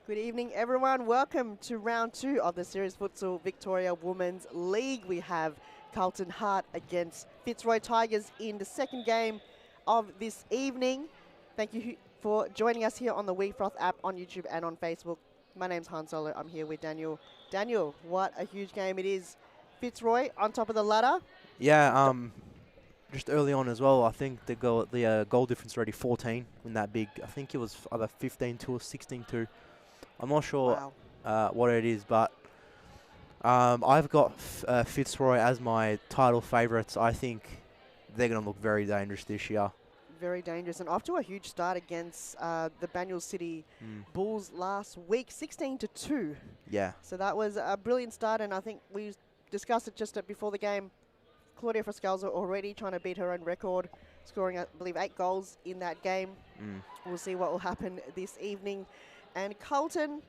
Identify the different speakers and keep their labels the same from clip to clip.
Speaker 1: Good evening, everyone. Welcome to round 2 of the Series Futsal Victoria Women's League. We have Carlton Heart against Fitzroy Tigers in the second game of this evening. Thank you for joining us here on the WeFroth app on YouTube and on Facebook. My name's Han Solo. I'm here with Daniel. Daniel, what a huge game it is. Fitzroy on top of the ladder.
Speaker 2: Yeah, just early on as well, I think the goal difference already 14 in that big. I think it was either 15-2 or 16-2. I'm not sure what it is, but I've got Fitzroy as my title favourites. I think they're going to look very dangerous this year.
Speaker 1: Very dangerous, and off to a huge start against the Banyule City Bulls last week, 16-2.
Speaker 2: Yeah.
Speaker 1: So that was a brilliant start, and I think we discussed it just before the game. Claudia Frascalzo already trying to beat her own record, scoring, I believe, 8 goals in that game. We'll see what will happen this evening. And Carlton,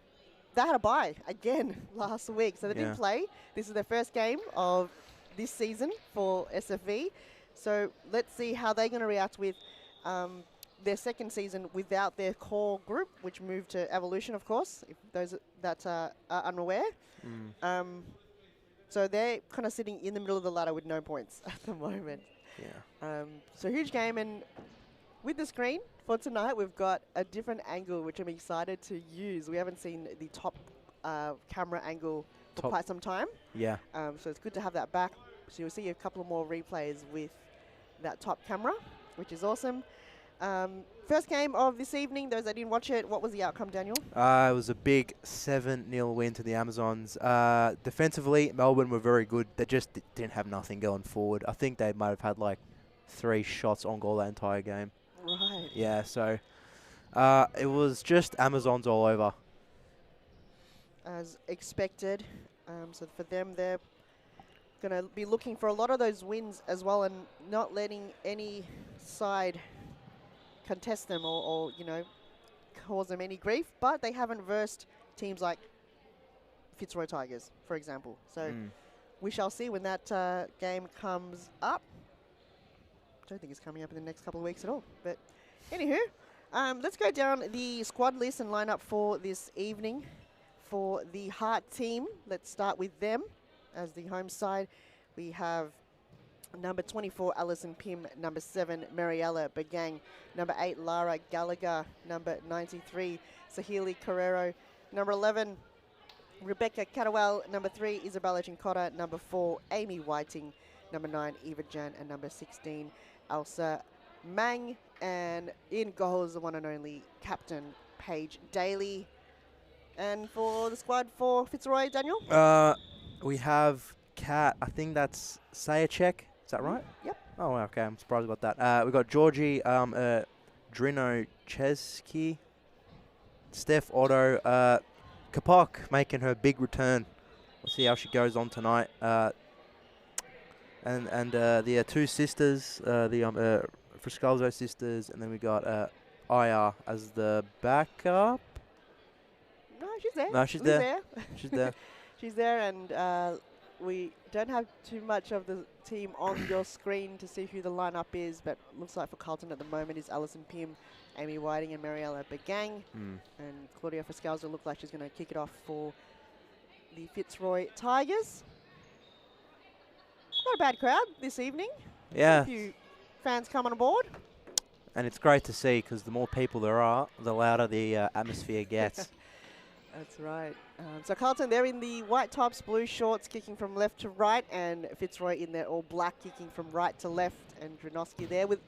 Speaker 1: they had a bye again last week, so they didn't play. This is their first game of this season for SFV. So let's see how they're going to react with their second season without their core group, which moved to Evolution, of course, if those that are unaware. So they're kind of sitting in the middle of the ladder with no points at the moment.
Speaker 2: Yeah.
Speaker 1: So huge game, and with the screen for tonight, we've got a different angle, which I'm excited to use. We haven't seen the top camera angle for quite some time.
Speaker 2: Yeah.
Speaker 1: So it's good to have that back. So you'll see a couple of more replays with that top camera, which is awesome. First game of this evening, those that didn't watch it, what was the outcome, Daniel?
Speaker 2: It was a big 7-0 win to the Amazons. Defensively, Melbourne were very good. They just didn't have nothing going forward. I think they might have had like 3 shots on goal that entire game.
Speaker 1: Right.
Speaker 2: Yeah, so it was just Amazons all over.
Speaker 1: As expected. So for them, they're going to be looking for a lot of those wins as well, and not letting any side contest them or you know, cause them any grief. But they haven't versed teams like Fitzroy Tigers, for example. So we shall see when that game comes up. I don't think it's coming up in the next couple of weeks at all. But anywho, let's go down the squad list and line up for this evening for the Heart team. Let's start with them as the home side. We have number 24, Alison Pym. Number 7, Mariella Bagang. Number 8, Lara Gallagher. Number 93, Sahili Carrero. Number 11, Rebecca Catawell. Number 3, Isabella Chincotta. Number 4, Amy Whiting. Number 9, Eva Jan. And number 16, Elsa Mang. And in goals, the one and only captain, Paige Daly. And for the squad for Fitzroy, Daniel?
Speaker 2: We have Kat, I think that's Sayacek. Is that right?
Speaker 1: Yep.
Speaker 2: Oh, okay. I'm surprised about that. We've got Georgie, Drino Chesky, Steph Otto, Kapok making her big return. We'll see how she goes on tonight. And the 2 sisters, the Frascalzo sisters, and then we got Aya as the backup.
Speaker 1: No, she's there.
Speaker 2: No, she's there. She's there.
Speaker 1: She's there, and we don't have too much of the team on your screen to see who the lineup is, but looks like for Carlton at the moment is Alison Pym, Amy Whiting, and Mariella Bagang. And Claudia Frascalzo look like she's going to kick it off for the Fitzroy Tigers. Not a bad crowd this evening.
Speaker 2: Yeah.
Speaker 1: A few fans coming aboard.
Speaker 2: And it's great to see, because the more people there are, the louder the atmosphere gets.
Speaker 1: That's right. So Carlton, they're in the white tops, blue shorts, kicking from left to right, and Fitzroy in their all black, kicking from right to left. And Drinoski there with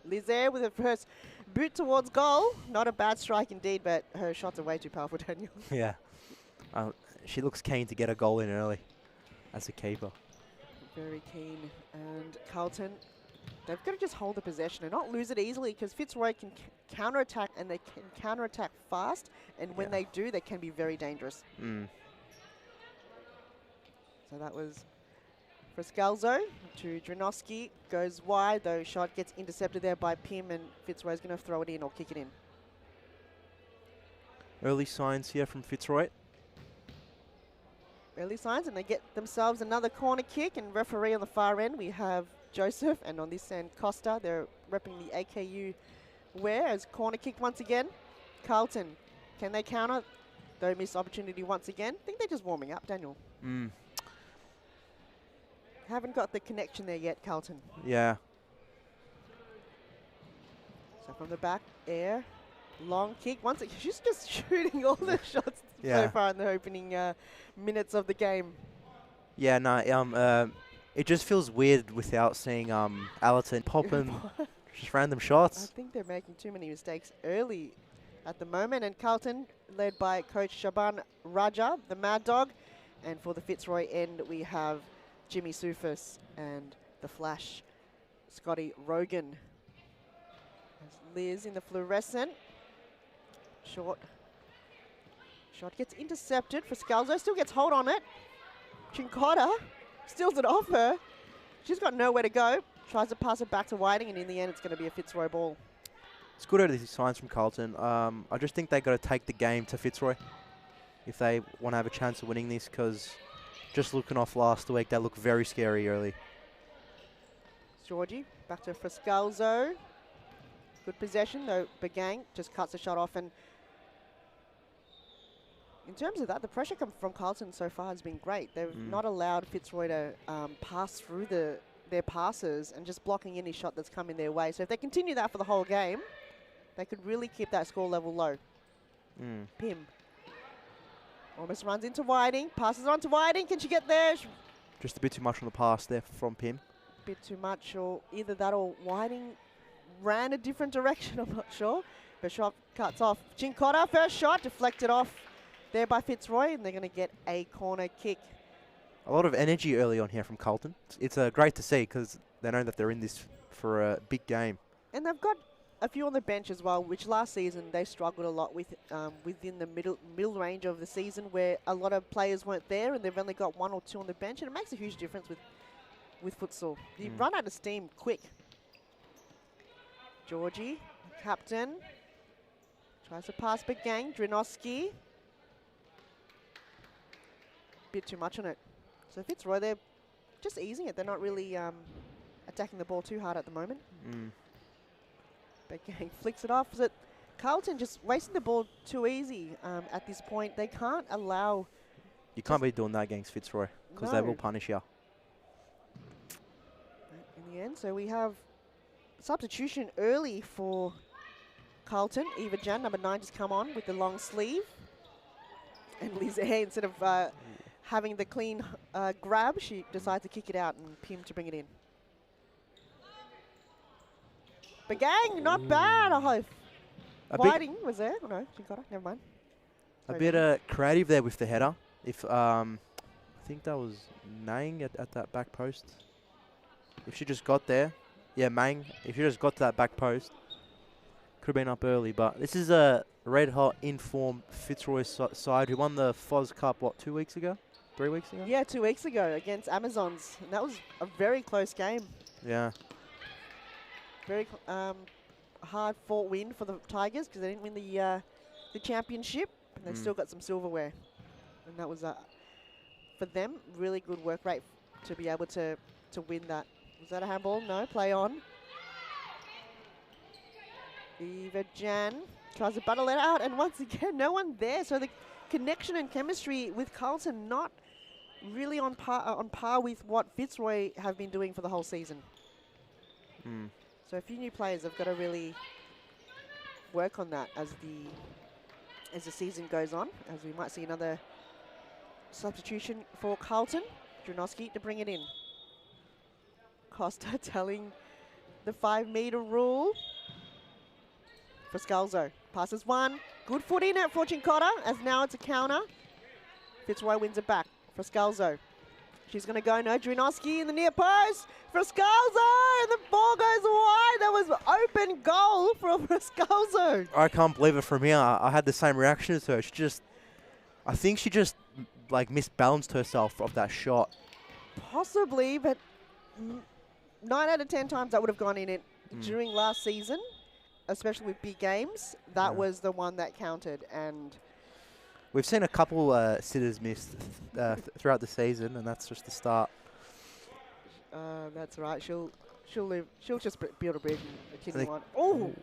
Speaker 1: Liz there with her first boot towards goal. Not a bad strike indeed, but her shots are way too powerful, Daniel.
Speaker 2: Yeah. She looks keen to get a goal in early as a keeper.
Speaker 1: Very keen. And Carlton, they've got to just hold the possession and not lose it easily, because Fitzroy can counter-attack, and they can counter-attack fast, and when they do, they can be very dangerous. So that was Frascalzo to Drinoski, goes wide, though shot gets intercepted there by Pym, and Fitzroy's going to throw it in or kick it in.
Speaker 2: Early signs here from Fitzroy.
Speaker 1: Early signs, and they get themselves another corner kick, and referee on the far end, we have Joseph, and on this end, Costa. They're repping the AKU wear as corner kick once again. Carlton, can they counter? Don't miss opportunity once again. I think they're just warming up, Daniel. Haven't got the connection there yet, Carlton.
Speaker 2: Yeah.
Speaker 1: So from the back, air, long kick. She's just shooting all the shots so far in the opening minutes of the game.
Speaker 2: Yeah, no, it just feels weird without seeing Allerton popping just random shots.
Speaker 1: I think they're making too many mistakes early at the moment. And Carlton, led by Coach Shaban Raja, the Mad Dog. And for the Fitzroy end, we have Jimmy Sufis and the Flash, Scotty Rogan. As Liz in the fluorescent. Short. Shot gets intercepted for Scalzo. Still gets hold on it. Chincotta steals it off her. She's got nowhere to go. Tries to pass it back to Whiting, and in the end, it's going to be a Fitzroy ball.
Speaker 2: It's good early signs from Carlton. I just think they've got to take the game to Fitzroy if they want to have a chance of winning this, because just looking off last week, they look very scary early.
Speaker 1: Georgie back to Frascalzo. Good possession, though. Bagang just cuts the shot off. And in terms of that, the pressure from Carlton so far has been great. They've not allowed Fitzroy to pass through their passes and just blocking any shot that's coming their way. So if they continue that for the whole game, they could really keep that score level low. Pim almost runs into Whiting, passes on to Whiting. Can she get there?
Speaker 2: Just a bit too much on the pass there from Pim.
Speaker 1: Bit too much, or either that or Whiting ran a different direction, I'm not sure. But shot cuts off. Chincotta, first shot, deflected off there by Fitzroy, and they're going to get a corner kick.
Speaker 2: A lot of energy early on here from Carlton. It's great to see, because they know that they're in this for a big game.
Speaker 1: And they've got a few on the bench as well, which last season they struggled a lot with within the middle range of the season, where a lot of players weren't there, and they've only got 1 or 2 on the bench, and it makes a huge difference with futsal. You run out of steam quick. Georgie, captain, tries to pass Bagang. Drinoski. Bit too much on it. So Fitzroy, they're just easing it. They're not really attacking the ball too hard at the moment. Bagang flicks it off. So Carlton just wasting the ball too easy at this point. They can't allow...
Speaker 2: You can't be doing that against Fitzroy, because they will punish you.
Speaker 1: In the end, so we have substitution early for Carlton. Eva Jan, number 9, just come on with the long sleeve. And Lize, instead of having the clean grab, she decides to kick it out and Pim to bring it in. Bagang, not bad, I hope. Whiting was there. Oh, no, she got it. Never mind.
Speaker 2: A bit creative there with the header. If I think that was Nang at that back post. If she just got there. Yeah, Mang. If she just got to that back post, could have been up early. But this is a red-hot, in-form Fitzroy side who won the Foz Cup, what, 2 weeks ago? 3 weeks ago?
Speaker 1: Yeah, 2 weeks ago against Amazons. And that was a very close game.
Speaker 2: Yeah.
Speaker 1: Very hard-fought win for the Tigers, because they didn't win the championship, and they still got some silverware. And that was, for them, really good work rate to be able to win that. Was that a handball? No, play on. Eva Jan tries to battle it out, and once again, no one there. So the connection and chemistry with Carlton not really on par with what Fitzroy have been doing for the whole season. So a few new players have got to really work on that as the season goes on, as we might see another substitution for Carlton. Drinoski to bring it in. Costa telling the 5-meter rule. For Scalzo. Passes one. Good foot in it for Chincotta, as now it's a counter. Fitzroy wins it back for Scalzo. She's going to go, no, Drinoski in the near post. Frascalzo, the ball goes wide. That was open goal for Frascalzo.
Speaker 2: I can't believe it from here. I had the same reaction as her. I think she just like misbalanced herself of that shot.
Speaker 1: Possibly, but 9 out of 10 times that would have gone in it during last season, especially with big games. That was the one that counted, and
Speaker 2: we've seen a couple sitters miss throughout the season, and that's just the start.
Speaker 1: That's right. She'll just build a bridge and continue on. Oh,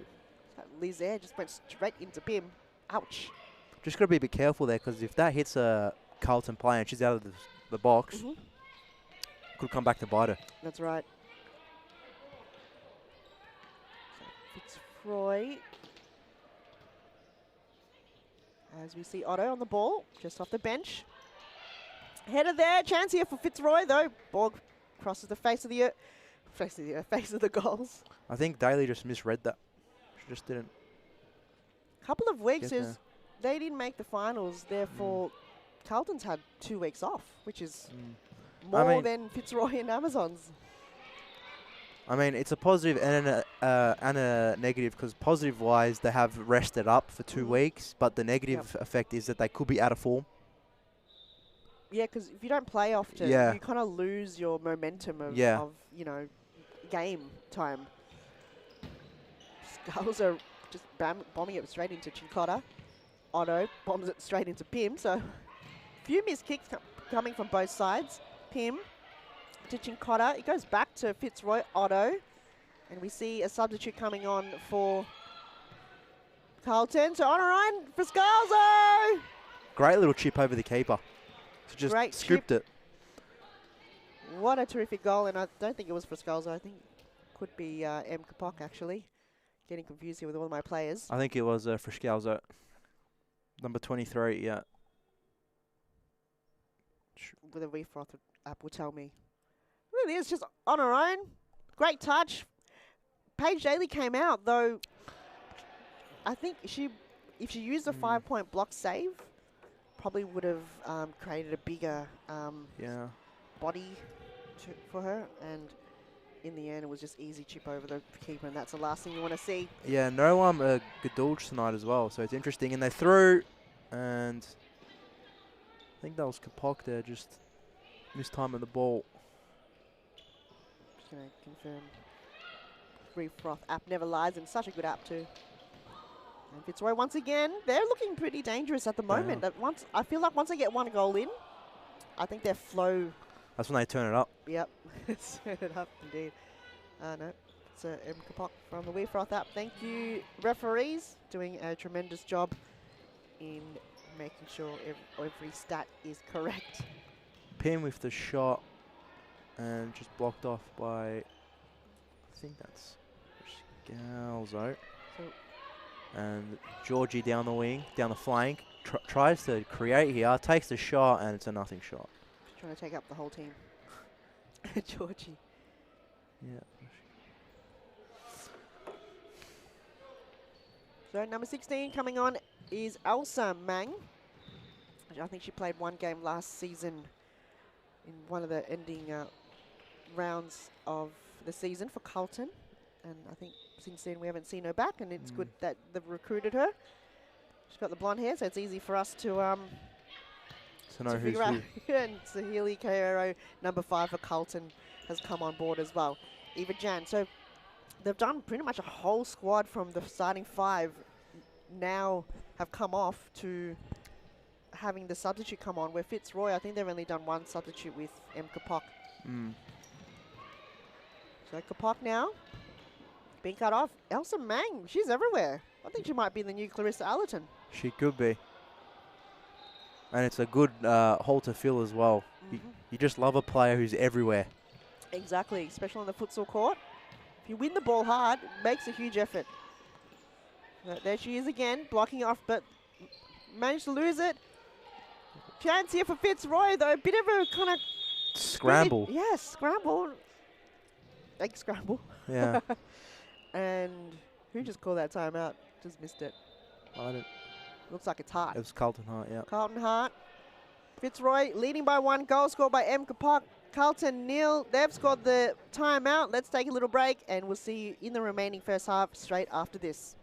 Speaker 1: Liz there just went straight into Pim. Ouch.
Speaker 2: Just got to be a bit careful there, because if that hits a Carlton player and she's out of the box, could come back to bite her.
Speaker 1: That's right. So Fitzroy. As we see Otto on the ball, just off the bench. Header there, chance here for Fitzroy though. Ball crosses the face of the face of the goals.
Speaker 2: I think Daly just misread that. She just didn't.
Speaker 1: Couple of weeks is they didn't make the finals, therefore Carlton's had 2 weeks off, which is more than Fitzroy and Amazons.
Speaker 2: I mean, it's a positive and a negative, because positive-wise, they have rested up for 2 weeks, but the negative effect is that they could be out of form.
Speaker 1: Yeah, because if you don't play often, you kind of lose your momentum of you know, game time. Skulls are just bombing it straight into Chincotta. Otto bombs it straight into Pim, so a few missed kicks coming from both sides. Pim to Chincotta. It goes back to Fitzroy, Otto. And we see a substitute coming on for Carlton. So on a run for Scalzo.
Speaker 2: Great little chip over the keeper. To just
Speaker 1: Great
Speaker 2: script it.
Speaker 1: What a terrific goal. And I don't think it was for Scalzo. I think it could be M. Kapok, actually. Getting confused here with all my players.
Speaker 2: I think it was for Scalzo. Number 23, yeah.
Speaker 1: With a refroth app will tell me. Really is just on her own. Great touch. Paige Daly came out, though I think if she used a 5-point block save, probably would have created a bigger body for her. And in the end, it was just easy chip over the keeper, and that's the last thing you want to see.
Speaker 2: Yeah, no Gadulj tonight as well, so it's interesting. And they threw, and I think that was Kapok there, just mistiming the ball.
Speaker 1: Just going to confirm. Refroth app never lies, and such a good app too. And Fitzroy once again, they're looking pretty dangerous at the moment. I feel like once they get 1 goal in, I think their flow.
Speaker 2: That's when they turn it up.
Speaker 1: Yep, turn it up indeed. No, it's M. Kapok from the Refroth app. Thank you, referees, doing a tremendous job in making sure every stat is correct.
Speaker 2: Pim with the shot, and just blocked off by, I think that's Scalzo. And Georgie down the wing, down the flank, tries to create here, takes the shot, and it's a nothing shot.
Speaker 1: Trying to take up the whole team. Georgie.
Speaker 2: Yeah.
Speaker 1: So number 16 coming on is Elsa Mang. I think she played 1 game last season in one of the ending rounds of the season for Carlton. And I think since then we haven't seen her back, and it's good that they've recruited her. She's got the blonde hair, so it's easy for us to
Speaker 2: know who's who.
Speaker 1: And Sahili Kairo, number 5 for Carlton, has come on board as well. Eva Jan. So they've done pretty much a whole squad from the starting 5 now have come off to having the substitute come on, where Fitzroy, I think they've only done 1 substitute with M. Kapok. So Kapok now being cut off. Elsa Mang, she's everywhere. I think she might be the new Clarissa Allerton.
Speaker 2: She could be. And it's a good hole to fill as well. You just love a player who's everywhere.
Speaker 1: Exactly, especially on the futsal court. If you win the ball hard, it makes a huge effort. There she is again, blocking off, but managed to lose it. Chance here for Fitzroy, though. A bit of a kind of
Speaker 2: scramble.
Speaker 1: Yes, scramble. Egg scramble.
Speaker 2: Yeah.
Speaker 1: And who just called that timeout? Just missed it.
Speaker 2: I don't.
Speaker 1: Looks like it's Hart.
Speaker 2: It was Carlton Hart, yeah.
Speaker 1: Carlton Hart. Fitzroy leading by 1 goal, scored by M. Kapok. Carlton nil. They've scored the timeout. Let's take a little break, and we'll see you in the remaining first half straight after this.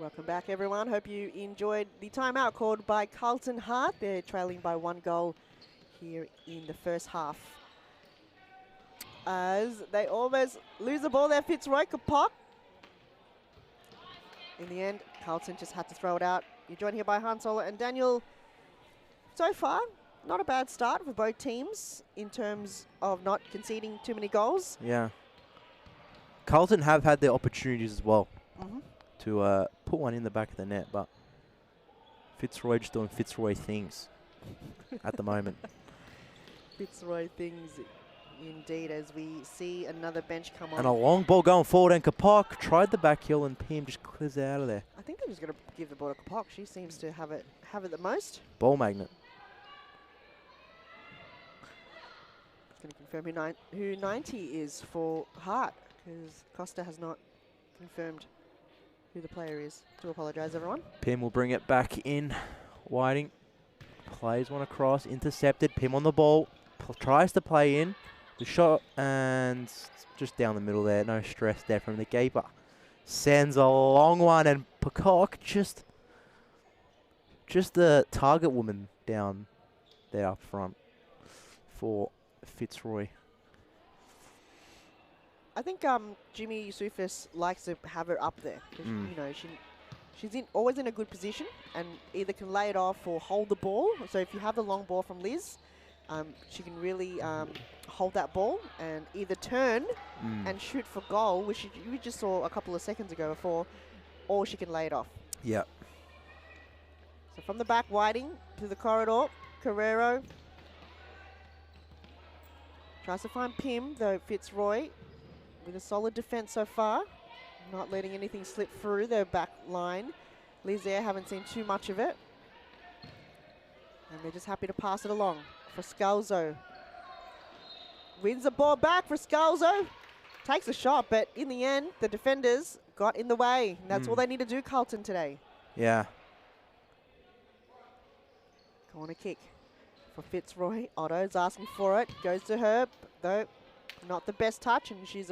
Speaker 1: Welcome back, everyone. Hope you enjoyed the timeout called by Carlton Hart. They're trailing by 1 goal here in the first half. As they almost lose the ball there, Fitzroy could pop. In the end, Carlton just had to throw it out. You're joined here by Han Solo and Daniel. So far, not a bad start for both teams in terms of not conceding too many goals.
Speaker 2: Yeah. Carlton have had their opportunities as well to put one in the back of the net, but Fitzroy just doing Fitzroy things at the moment.
Speaker 1: Fitzroy things indeed, as we see another bench come on.
Speaker 2: And a long ball going forward, and Kapok tried the back heel, and Pim just clears it out of there.
Speaker 1: I think they're just going to give the ball to Kapok. She seems to have it the most.
Speaker 2: Ball magnet.
Speaker 1: Just going to confirm who 90 is for Hart, because Costa has not confirmed who the player is. Do apologise, everyone.
Speaker 2: Pim will bring it back in. Whiting plays one across, intercepted. Pim on the ball, tries to play in the shot, and just down the middle there. No stress there from the keeper. Sends a long one, and Peacock just the target woman down there up front for Fitzroy.
Speaker 1: I think Jimmy Yusufis likes to have her up there. You know, she's always in a good position and either can lay it off or hold the ball. So if you have the long ball from Liz, she can really hold that ball and either turn and shoot for goal, which you just saw a couple of seconds ago before, or she can lay it off.
Speaker 2: Yeah.
Speaker 1: So from the back, Whiting to the corridor. Carrero tries to find Pim, though Fitzroy with a solid defence so far. Not letting anything slip through their back line. Lizaire haven't seen too much of it. And they're just happy to pass it along. Friscalzo wins the ball back. Friscalzo takes a shot, but in the end, the defenders got in the way. And that's all they need to do, Carlton, today.
Speaker 2: Yeah.
Speaker 1: Corner kick for Fitzroy. Otto's asking for it. Goes to her, though not the best touch, and she's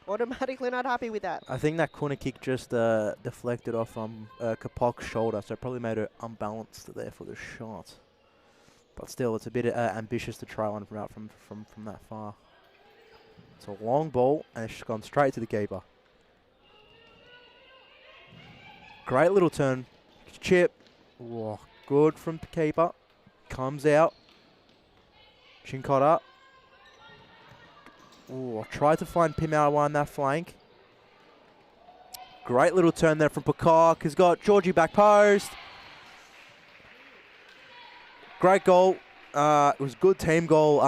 Speaker 1: automatically not happy with that.
Speaker 2: I think that corner kick just deflected off Kapok's shoulder, so it probably made her unbalanced there for the shot. But still, it's a bit ambitious to try one from that far. It's a long ball, and it's gone straight to the keeper. Great little turn. Chip. Whoa, good from the keeper. Comes out. Chincotta. Ooh, tried to find Pim out on that flank. Great little turn there from Peacock. He's got Georgie back post. Great goal. It was a good team goal.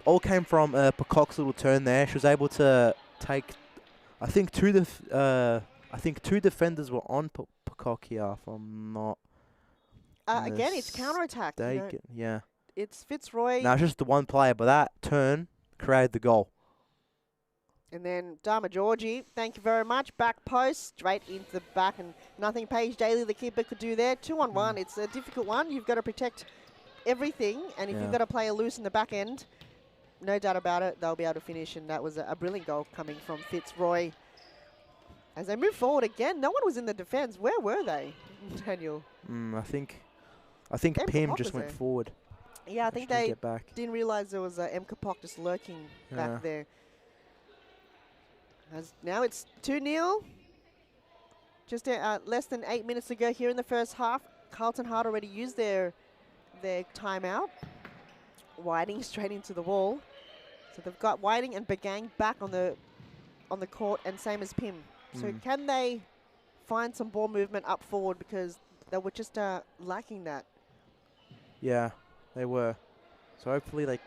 Speaker 2: All came from Peacock's little turn there. She was able to take, I think two defenders were on Peacock here, if I'm not
Speaker 1: again, it's counter-attack. You know,
Speaker 2: yeah.
Speaker 1: It's Fitzroy.
Speaker 2: No, it's just the one player, but that turn created the goal.
Speaker 1: And then Dharma Georgie, thank you very much. Back post, straight into the back, and nothing Paige Daly, the keeper, could do there. 2-on-1, it's a difficult one. You've got to protect everything, and if you've got a player loose in the back end, no doubt about it, they'll be able to finish, and that was a brilliant goal coming from Fitzroy. As they move forward again, no one was in the defence. Where were they, Daniel?
Speaker 2: I think Pim just went forward.
Speaker 1: Yeah, I think they didn't realise there was M. Kapok just lurking back there. As now it's 2-0. Just less than 8 minutes to go here in the first half. Carlton Hart already used their timeout. Whiting straight into the wall. So they've got Whiting and Bagang back on the court, and same as Pim. So can they find some ball movement up forward, because they were just lacking that?
Speaker 2: Yeah, they were. So hopefully they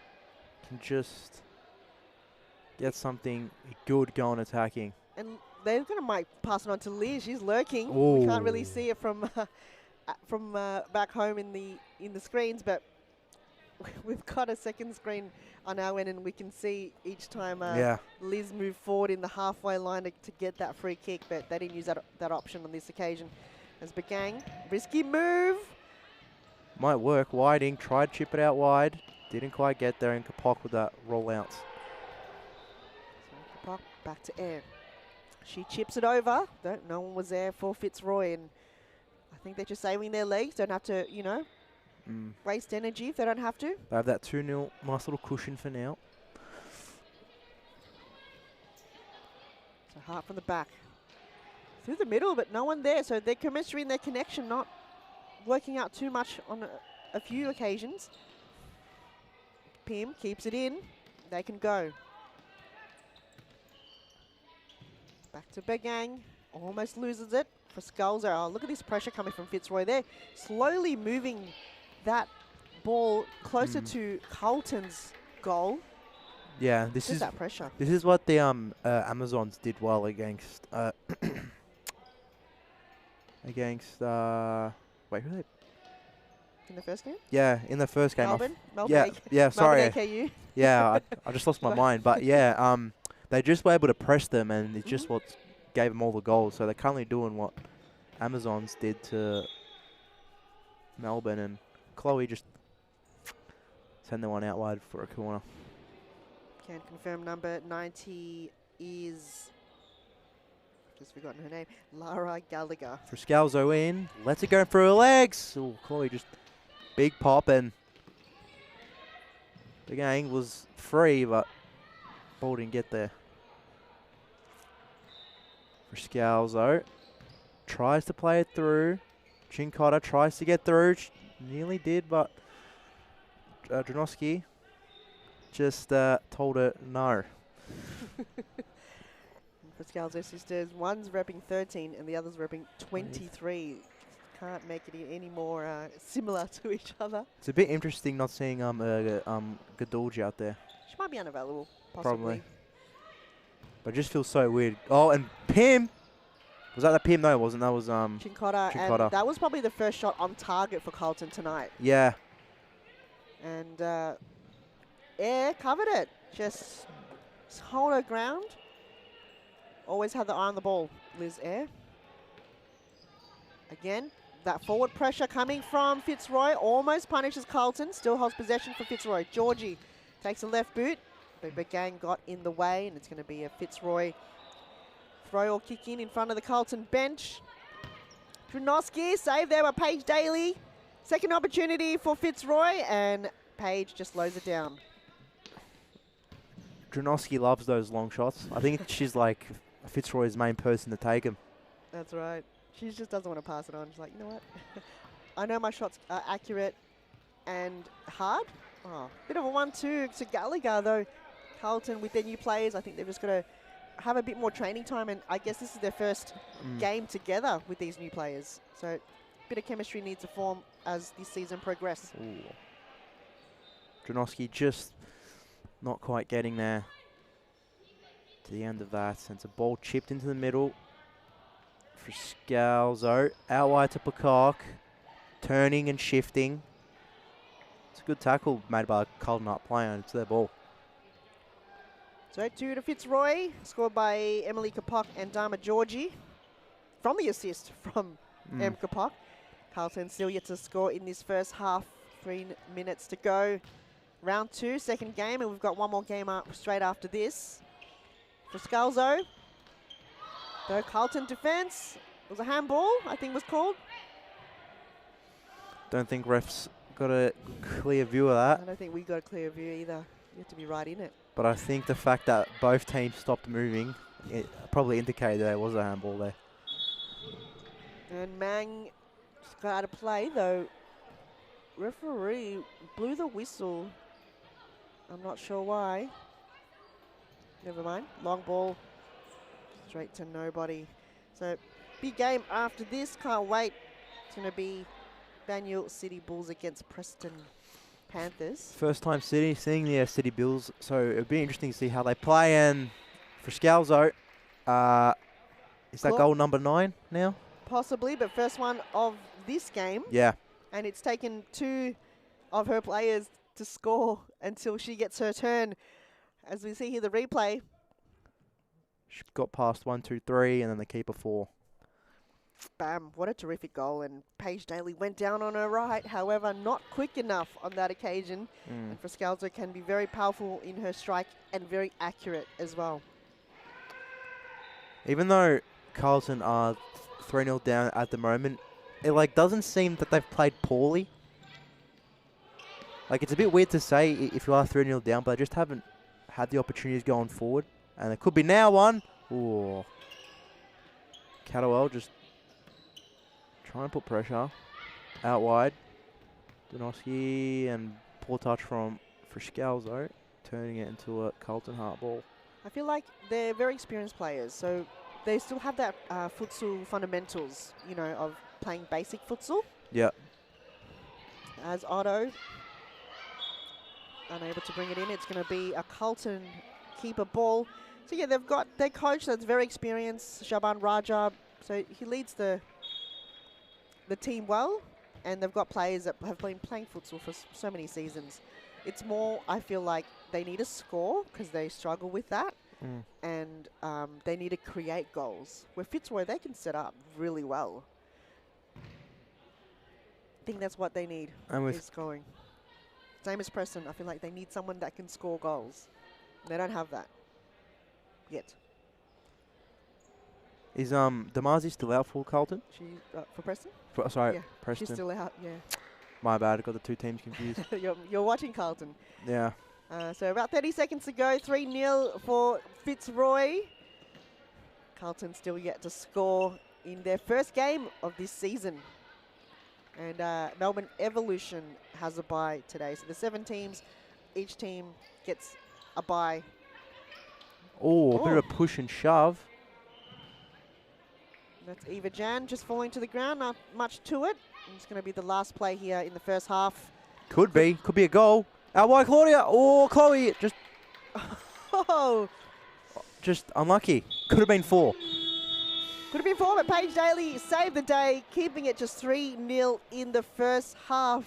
Speaker 2: can just get something good going attacking. And
Speaker 1: they're going to might pass it on to Liz. She's lurking.
Speaker 2: Ooh.
Speaker 1: We can't really see it from back home in the screens, but we've got a second screen on our end, and we can see each time Liz move forward in the halfway line to get that free kick, but they didn't use that option on this occasion. As Bagang, risky move.
Speaker 2: Might work. Whiting tried to chip it out wide. Didn't quite get there, and Kapok with that roll out.
Speaker 1: So Kapok back to air. She chips it over. No one was there for Fitzroy, and I think they're just saving their legs. Don't have to, waste energy if they don't have to.
Speaker 2: They have that 2-0 nice little cushion for now.
Speaker 1: So Hart from the back. Through the middle, but no one there. So their chemistry and their connection not working out too much on a few occasions. Pim keeps it in. They can go. Back to Begang. Almost loses it for Skulls. Oh, look at this pressure coming from Fitzroy. They're slowly moving that ball closer to Carlton's goal.
Speaker 2: Yeah, this
Speaker 1: Just
Speaker 2: is
Speaker 1: that pressure.
Speaker 2: This is what the Amazons did well against wait, who are they?
Speaker 1: In the first game?
Speaker 2: Yeah, in the first game.
Speaker 1: Melbourne?
Speaker 2: Yeah, sorry.
Speaker 1: Melbourne AKU.
Speaker 2: Yeah, I just lost my mind. But yeah, they just were able to press them, and it's just what gave them all the goals. So they're currently doing what Amazons did to Melbourne, and Chloe just send the one out wide for a corner.
Speaker 1: Can confirm number 90 is, just forgotten her name, Lara Gallagher.
Speaker 2: For Scalzo in, lets it go through her legs. Oh, Chloe just big pop, and the gang was free, but ball didn't get there. For Scalzo, tries to play it through. Chincotta tries to get through. Nearly did, but Dranoski just told her no.
Speaker 1: For Scalzo sisters, one's repping 13 and the other's repping 23. Can't make it any more similar to each other.
Speaker 2: It's a bit interesting not seeing Gadulji out there.
Speaker 1: She might be unavailable, possibly.
Speaker 2: Probably. But it just feels so weird. Oh, and Pim! Was that the Pim? No, it wasn't. That was
Speaker 1: Chincotta. And that was probably the first shot on target for Carlton tonight.
Speaker 2: Yeah.
Speaker 1: And Air covered it. Just hold her ground. Always had the eye on the ball, Liz Air. Again, that forward pressure coming from Fitzroy almost punishes Carlton. Still holds possession for Fitzroy. Georgie takes a left boot, but Begang got in the way, and it's going to be a Fitzroy throw or kick in front of the Carlton bench. Dranoski saved there by Paige Daly. Second opportunity for Fitzroy, and Paige just slows it down.
Speaker 2: Dranoski loves those long shots. I think she's like Fitzroy's main person to take him.
Speaker 1: That's right. She just doesn't want to pass it on. She's like, you know what? I know my shots are accurate and hard. Oh, bit of a 1-2 to Gallagher, though. Carlton, with their new players, I think they've just got to have a bit more training time, and I guess this is their first game together with these new players. So a bit of chemistry needs to form as this season progresses.
Speaker 2: Dranoski just not quite getting there to the end of that. Sends a ball chipped into the middle for Scalzo. Out wide to Peacock. Turning and shifting. It's a good tackle made by Carlton Art player, and it's their ball.
Speaker 1: So 2 to Fitzroy, scored by Emily Kapok and Dharma Georgie. From the assist from Em Kapok. Carlton still yet to score in this first half. 3 minutes to go. Round 2, second game, and we've got one more game up straight after this. For Scalzo. The Carlton defence. It was a handball, I think was called.
Speaker 2: Don't think refs got a clear view of that.
Speaker 1: I don't think we got a clear view either. You have to be right in it.
Speaker 2: But I think the fact that both teams stopped moving, it probably indicated there was a handball there.
Speaker 1: And Mang just got out of play, though. Referee blew the whistle. I'm not sure why. Never mind. Long ball. Straight to nobody. So, big game after this. Can't wait. It's going to be Banyule City Bulls against Preston Panthers.
Speaker 2: First time City seeing the City Bulls, so it'll be interesting to see how they play. And for Scalzo, is that goal number 9 now?
Speaker 1: Possibly, but first one of this game.
Speaker 2: Yeah.
Speaker 1: And it's taken 2 of her players to score until she gets her turn. As we see here, the replay.
Speaker 2: She got past 1, 2, 3, and then the keeper 4.
Speaker 1: Bam, what a terrific goal. And Paige Daly went down on her right, however, not quick enough on that occasion. And Scalzo can be very powerful in her strike and very accurate as well.
Speaker 2: Even though Carlton are 3-0 down at the moment, it like doesn't seem that they've played poorly. Like, it's a bit weird to say if you are 3-0 down, but they just haven't had the opportunities going forward. And it could be now one. Ooh. Catterwell just trying to put pressure. Out wide. Donoski and poor touch from Frischalzo, turning it into a Carlton Hart ball.
Speaker 1: I feel like they're very experienced players, so they still have that futsal fundamentals, you know, of playing basic futsal.
Speaker 2: Yeah.
Speaker 1: As Otto unable to bring it in, it's going to be a Carlton keeper ball. So yeah, they've got their coach that's very experienced, Shaban Raja. So he leads the team well, and they've got players that have been playing futsal for so many seasons. It's more, I feel like they need a score because they struggle with that, and they need to create goals. Where Fitzroy, they can set up really well. I think that's what they need, is scoring. Same as Preston, I feel like they need someone that can score goals. They don't have that yet.
Speaker 2: Is Damazi still out for Carlton?
Speaker 1: She for Preston?
Speaker 2: Sorry,
Speaker 1: yeah,
Speaker 2: Preston.
Speaker 1: She's still out, yeah.
Speaker 2: My bad, I got the two teams confused.
Speaker 1: you're watching Carlton.
Speaker 2: Yeah.
Speaker 1: So about 30 seconds to go, 3-0 for Fitzroy. Carlton still yet to score in their first game of this season. And Melbourne Evolution has a bye today. So the 7 teams, each team gets a bye.
Speaker 2: Oh, a bit of a push and shove.
Speaker 1: That's Eva Jan just falling to the ground, not much to it. It's going to be the last play here in the first half.
Speaker 2: Could be a goal. Out wide, Claudia. Oh, Chloe, just unlucky. Could have been 4.
Speaker 1: Could have been 4, but Paige Daly saved the day, keeping it just 3-0 in the first half.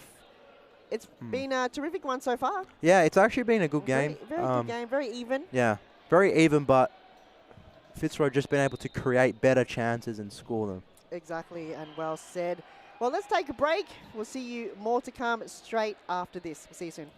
Speaker 1: It's been a terrific one so far.
Speaker 2: Yeah, it's actually been a good game.
Speaker 1: Very good game, very even.
Speaker 2: Yeah, very even, but Fitzroy just been able to create better chances and score them.
Speaker 1: Exactly, and well said. Well, let's take a break. We'll see you more to come straight after this. We'll see you soon.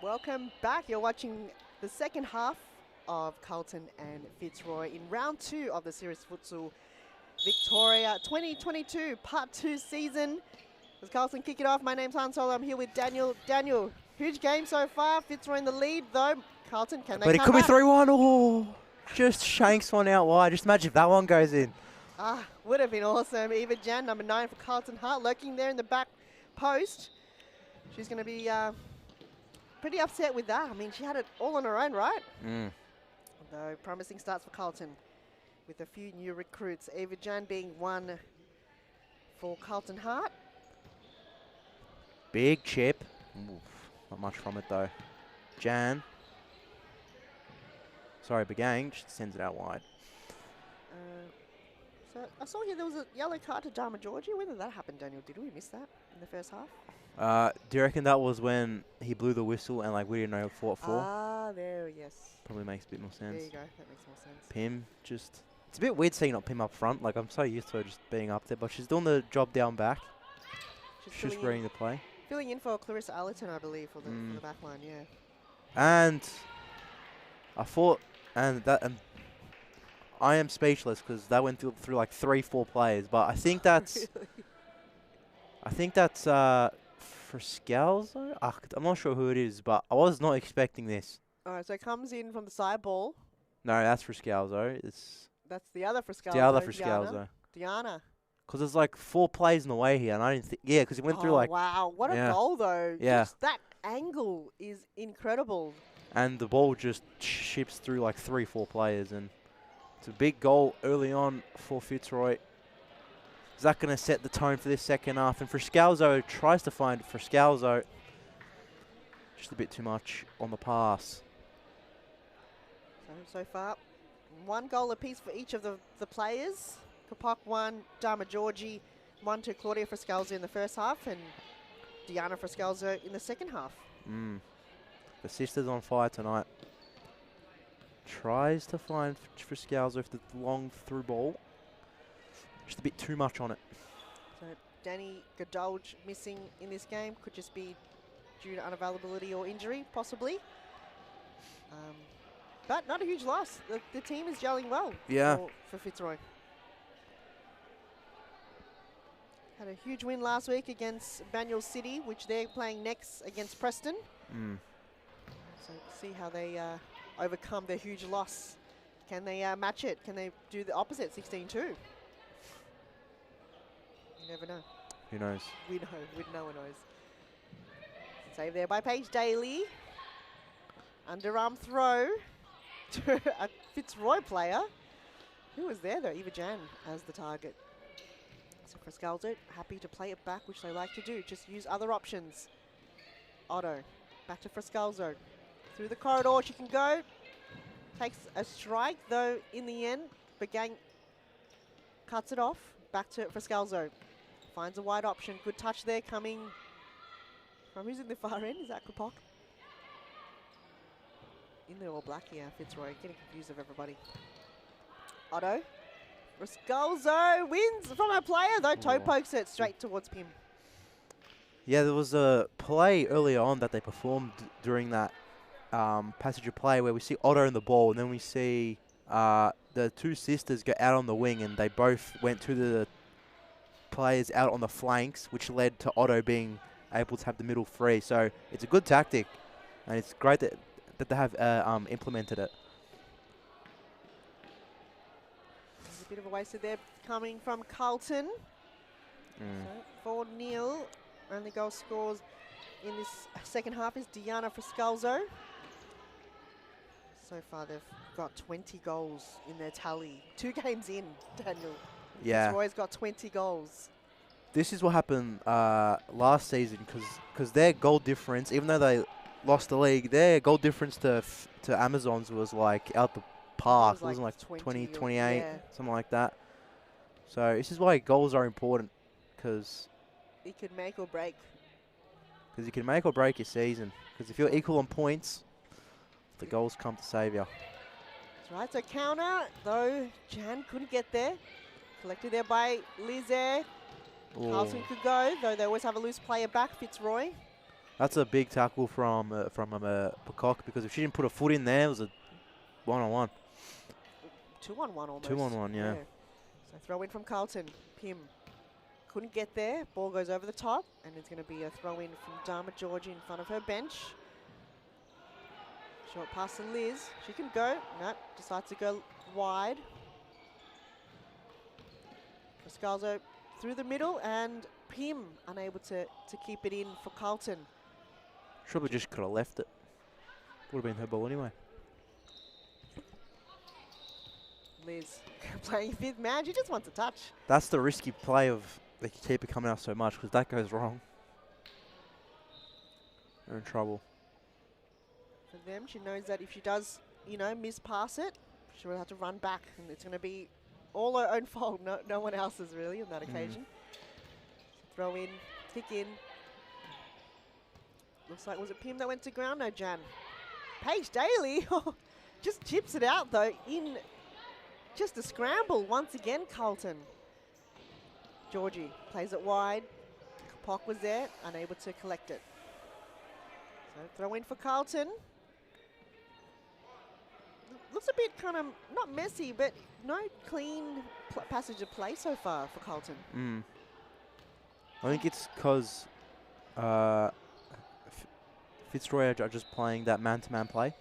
Speaker 1: Welcome back. You're watching the second half of Carlton and Fitzroy in round 2 of the Series Futsal Victoria 2022 Part 2 season. As Carlton kick it off, my name's Han Solo. I'm here with Daniel. Daniel, huge game so far. Fitzroy in the lead, though. Carlton, can they come back?
Speaker 2: But it could be 3-1. Oh, just shanks one out wide. Just imagine if that one goes in.
Speaker 1: Would have been awesome. Eva Jan, number 9 for Carlton Hart, lurking there in the back post. She's going to be pretty upset with that. I mean, she had it all on her own, right? Although promising starts for Carlton with a few new recruits. Eva Jan being one for Carlton Hart.
Speaker 2: Big chip. Oof, not much from it, though. Jan. Sorry, Begang. Just sends it out wide.
Speaker 1: So I saw here there was a yellow card to Dharma Georgie. When did that happen, Daniel? Did we miss that in the first half?
Speaker 2: Do you reckon that was when he blew the whistle and like we didn't know what for?
Speaker 1: There, yes.
Speaker 2: Probably makes a bit more sense.
Speaker 1: There you go. That makes more sense.
Speaker 2: Pim, just... It's a bit weird seeing not Pim up front. Like, I'm so used to her just being up there. But she's doing the job down back. She's just reading the play.
Speaker 1: Filling in for Clarissa Allerton, I believe, for the back line, yeah.
Speaker 2: And I thought... And I am speechless because that went through like 3-4 players. But I think that's...
Speaker 1: Really?
Speaker 2: I think that's Friscalzo? I'm not sure who it is, but I was not expecting this.
Speaker 1: All right, so it comes in from the side ball.
Speaker 2: No, that's Friscalzo.
Speaker 1: That's the other Friscalzo.
Speaker 2: The other Friscalzo.
Speaker 1: Diana.
Speaker 2: Because there's like 4 plays in the way here, and I didn't think... Yeah, because it went through like...
Speaker 1: Wow, what a goal, though.
Speaker 2: Yeah.
Speaker 1: Just that angle is incredible.
Speaker 2: And the ball just ships through like 3-4 players, and it's a big goal early on for Fitzroy. Is that going to set the tone for this second half? And Friscalzo tries to find Friscalzo. Just a bit too much on the pass.
Speaker 1: So far, 1 goal apiece for each of the players. Kapok 1, Dharma Georgie 1 to Claudia Friscalzo in the first half, and Diana Friscalzo in the second half.
Speaker 2: The sisters on fire tonight. Tries to find Friscalzo with the long through ball. Just a bit too much on it.
Speaker 1: So Danny Godolge missing in this game. Could just be due to unavailability or injury, possibly. But not a huge loss. The team is gelling well for Fitzroy. Had a huge win last week against Banyule City, which they're playing next against Preston. So see how they overcome their huge loss. Can they match it? Can they do the opposite, 16-2? You never know.
Speaker 2: Who knows?
Speaker 1: We know. No one knows. Save there by Paige Daly. Underarm throw to a Fitzroy player. Who was there, though? Eva Jan as the target. So Friscalzo happy to play it back, which they like to do. Just use other options. Otto. Back to Friscalzo. Through the corridor she can go. Takes a strike, though, in the end. Begang cuts it off. Back to Friscalzo. Finds a wide option. Good touch there coming from who's in the far end? Is that Kapok? In the all black here, Fitzroy. Getting confused of everybody. Otto. Friscalzo wins from a player, though. Toe pokes it straight towards Pim.
Speaker 2: Yeah, there was a play earlier on that they performed during that passage of play where we see Otto in the ball, and then we see the 2 sisters go out on the wing, and they both went to the players out on the flanks, which led to Otto being able to have the middle free. So it's a good tactic, and it's great that they have implemented it.
Speaker 1: There's a bit of a wasted there coming from Carlton. So 4-0. Only goal scores in this second half is Diana Friscalzo. So far they've got 20 goals in their tally. 2 games in, Daniel.
Speaker 2: Yeah.
Speaker 1: Fitzroy's got 20 goals.
Speaker 2: This is what happened last season because their goal difference, even though they lost the league, their goal difference to Amazons was like out the park. It was like 20, 28, something like that. So this is why goals are important, because
Speaker 1: it could make or break.
Speaker 2: Because you can make or break your season. Because if you're equal on points, the goals come to save you.
Speaker 1: That's right. So counter, though Jan couldn't get there. Collected there by Lizer. Carlton could go, though they always have a loose player back, Fitzroy.
Speaker 2: That's a big tackle from Peacock, because if she didn't put a foot in there, it was a 1-on-1.
Speaker 1: 2-on-1 almost.
Speaker 2: 2-on-1, yeah.
Speaker 1: So throw in from Carlton. Pim couldn't get there. Ball goes over the top, and it's going to be a throw in from Dharma Georgie in front of her bench. Short pass to Liz. She can go. No, decides to go wide. Scalzo through the middle, and Pim unable to keep it in for Carlton.
Speaker 2: Probably just could have left it. Would have been her ball anyway.
Speaker 1: Liz playing fifth man. She just wants a touch.
Speaker 2: That's the risky play of the keeper coming out so much, because that goes wrong. They're in trouble.
Speaker 1: For them, she knows that if she does, you know, mispass it, she will have to run back, and it's going to be all her own fault. No one else's really on that occasion. Throw in, kick in. Looks like, was it Pim that went to ground? No, Jan. Paige Daly just chips it out though in just a scramble once again. Carlton. Georgie plays it wide. Kapok was there, unable to collect it. So throw in for Carlton. Looks a bit kind of, not messy, but no clean passage of play so far for Carlton.
Speaker 2: I think it's because Fitzroy are just playing that man-to-man play.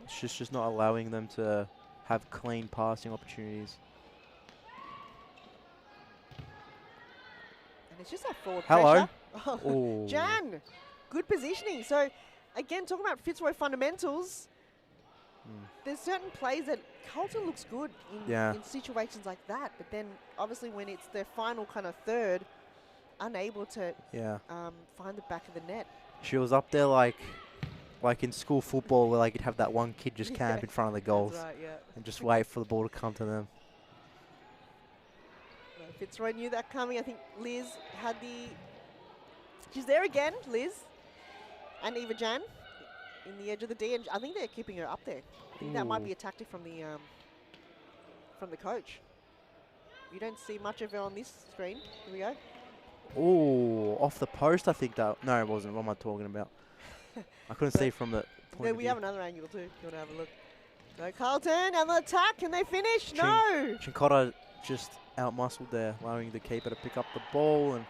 Speaker 2: It's just not allowing them to have clean passing opportunities.
Speaker 1: And it's just that forward
Speaker 2: Hello.
Speaker 1: pressure. Oh. Jan, good positioning. So again, talking about Fitzroy fundamentals, there's certain plays that Carlton looks good in situations like that, but then obviously when it's their final kind of third, unable to find the back of the net.
Speaker 2: She was up there like in school football, where you'd have that one kid just camp in front of the goals and just wait for the ball to come to them.
Speaker 1: Well, Fitzroy knew that coming. I think Liz had she's there again, Liz, and Eva Jan in the edge of the D, and I think they're keeping her up there. I think that might be a tactic from the coach. You don't see much of her on this screen. Here we go.
Speaker 2: Oh, off the post, I think that. No, it wasn't. What am I talking about? I couldn't see from the point of
Speaker 1: we
Speaker 2: view.
Speaker 1: have another angle too. You want to have a look? So Carlton and the attack. Can they finish? No.
Speaker 2: Chincotta just out-muscled there, allowing the keeper to pick up the ball, and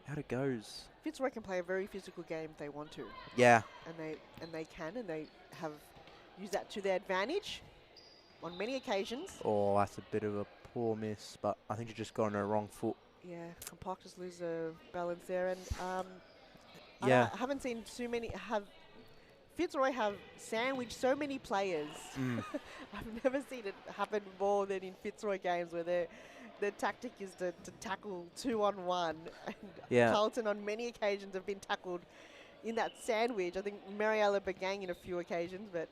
Speaker 2: out it goes.
Speaker 1: Fitzroy can play a very physical game if they want to.
Speaker 2: Yeah.
Speaker 1: And they can, and they have used that to their advantage on many occasions.
Speaker 2: Oh, that's a bit of a poor miss, but I think she just got on her wrong foot.
Speaker 1: Yeah, Park just lose balance there, and
Speaker 2: I
Speaker 1: haven't seen too many Fitzroy have sandwiched so many players. I've never seen it happen more than in Fitzroy games, where their tactic is to tackle 2-on-1. And Carlton on many occasions have been tackled in that sandwich. I think Mariella Bagang in a few occasions, but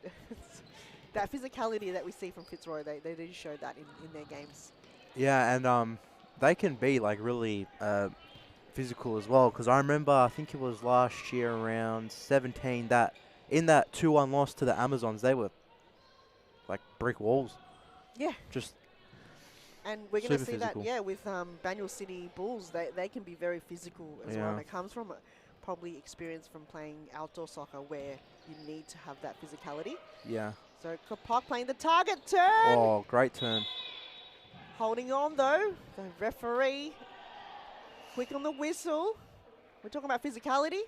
Speaker 1: that physicality that we see from Fitzroy, they do show that in their games.
Speaker 2: Yeah, and they can be really physical as well, because I remember, I think it was last year around 17, that in that 2-1 loss to the Amazons, they were like brick walls. Yeah. Just
Speaker 1: and we're going to see physical. That, with Banyule City Bulls, they can be very physical as well. And it comes from probably experience from playing outdoor soccer, where you need to have that physicality. Yeah. So Kapok playing the target turn.
Speaker 2: Oh, great turn.
Speaker 1: Holding on though, the referee, quick on the whistle. We're talking about physicality.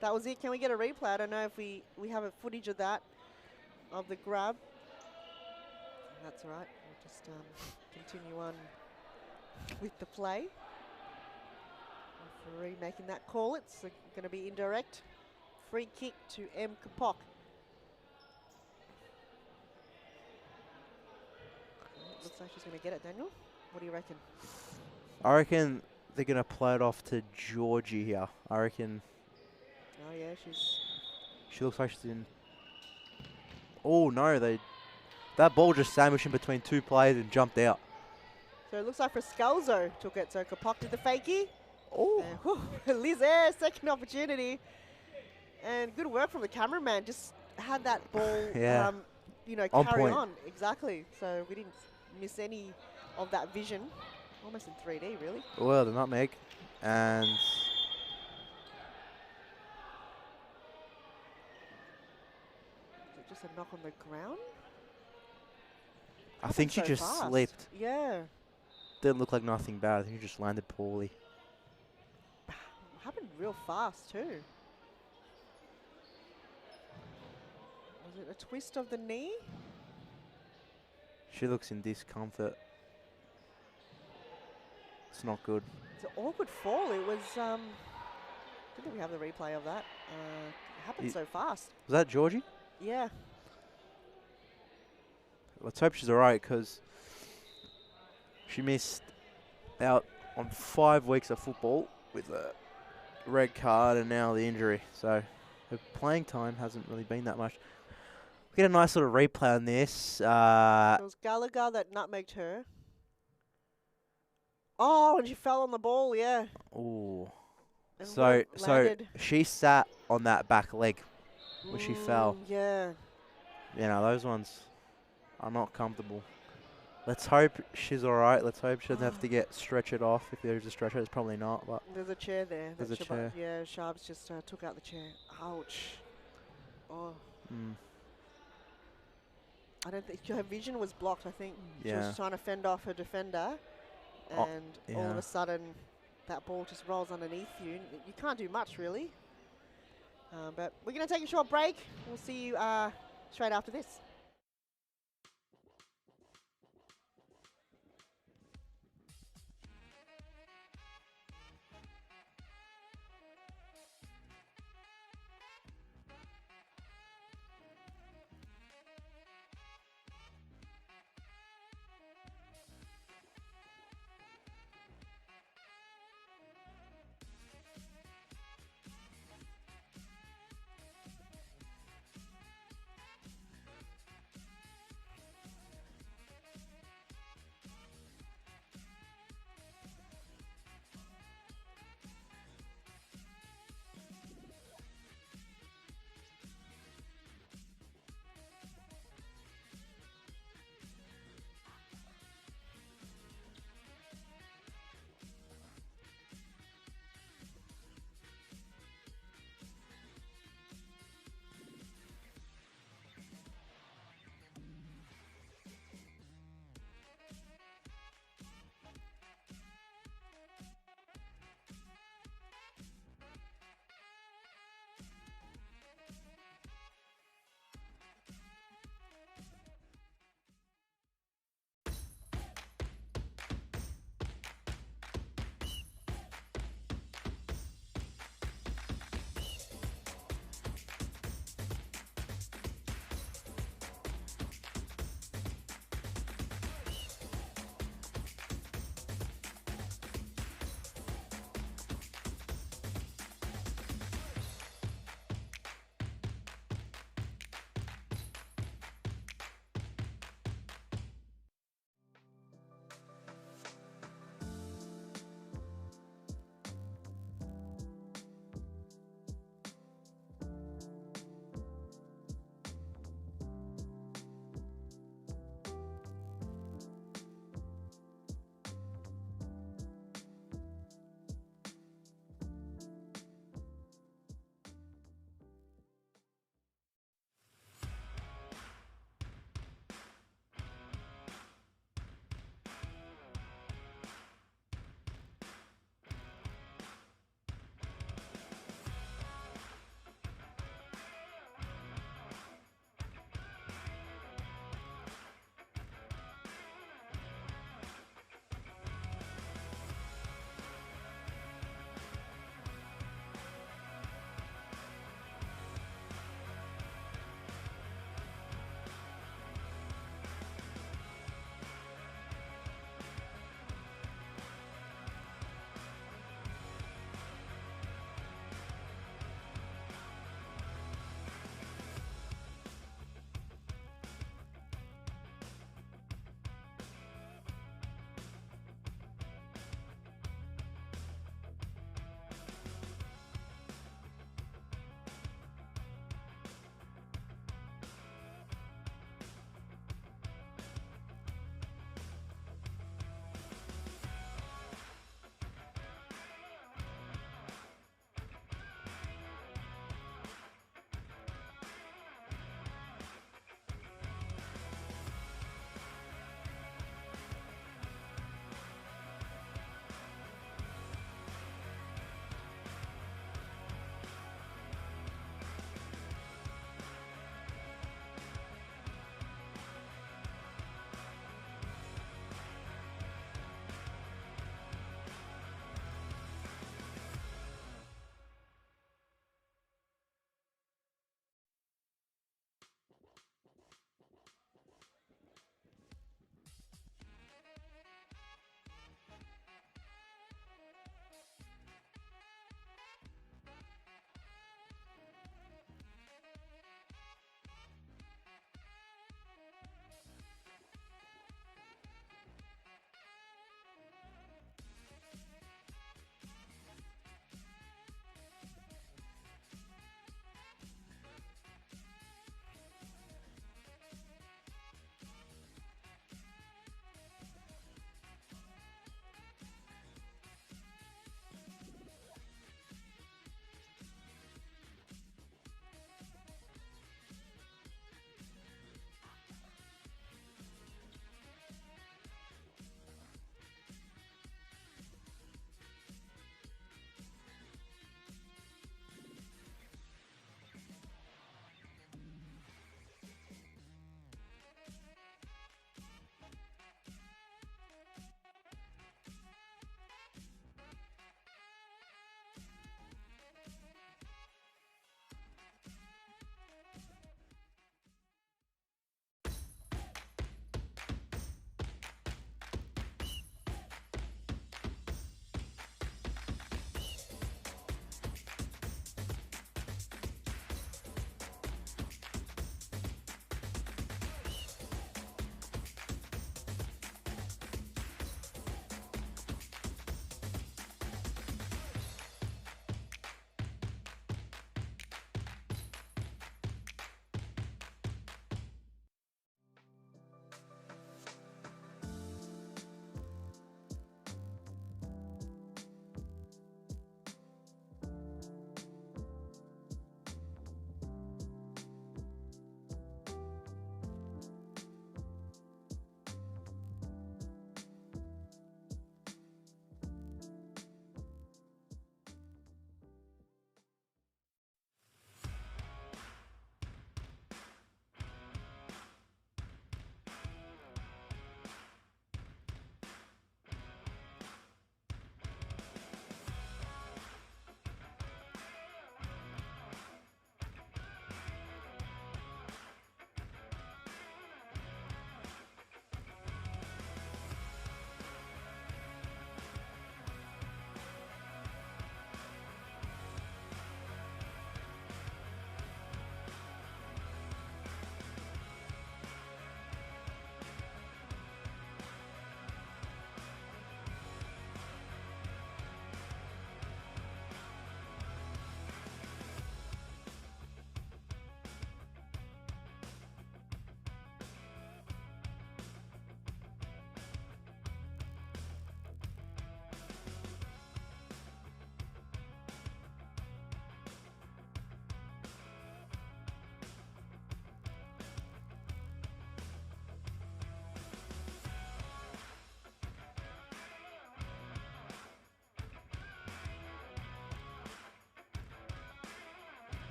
Speaker 1: That was it. Can we get a replay? I don't know if we have a footage of that, of the grab. That's all right. We'll just continue on with the play. Referee making that call. It's going to be indirect. Free kick to M. Kapok. Looks like she's going to get it, Daniel. What do you reckon?
Speaker 2: I reckon they're going to play it off to Georgie here. I reckon.
Speaker 1: Oh, yeah,
Speaker 2: she looks like she's in. Oh, no, that ball just sandwiched in between two players and jumped out.
Speaker 1: So it looks like Scalzo took it. So Kapok did the fakie.
Speaker 2: Oh.
Speaker 1: Liz there, second opportunity. And good work from the cameraman. Just had that ball, carry on. Exactly. So we didn't miss any of that vision. Almost in 3D, really.
Speaker 2: Well, the nutmeg. And
Speaker 1: just a knock on the ground.
Speaker 2: I think she
Speaker 1: so
Speaker 2: just
Speaker 1: fast.
Speaker 2: slipped.
Speaker 1: Yeah.
Speaker 2: Didn't look like nothing bad. I think she just landed poorly.
Speaker 1: Happened real fast too. Was it a twist of the knee?
Speaker 2: She looks in discomfort. It's not good.
Speaker 1: It's an awkward fall. It was, I don't think we have the replay of that. It happened so fast.
Speaker 2: Was that Georgie?
Speaker 1: Yeah.
Speaker 2: Let's hope she's alright, because she missed out on 5 weeks of football with a red card and now the injury. So her playing time hasn't really been that much. We get a nice sort of replay on this.
Speaker 1: It was Gallagher that nutmegged her. Oh, and she fell on the ball, yeah.
Speaker 2: Ooh.
Speaker 1: And
Speaker 2: So
Speaker 1: landed.
Speaker 2: she sat on that back leg when she fell.
Speaker 1: Yeah.
Speaker 2: You know, those ones are not comfortable. Let's hope she's all right. Let's hope she doesn't have to get stretchered off. If there's a stretcher, it's probably not. But
Speaker 1: There's a chair there.
Speaker 2: There's a chair.
Speaker 1: Yeah, Sharps just took out the chair. Ouch. Oh. I don't think her vision was blocked. I think she was trying to fend off her defender, and all of a sudden, that ball just rolls underneath you. You can't do much really. But we're going to take a short break. We'll see you straight after this.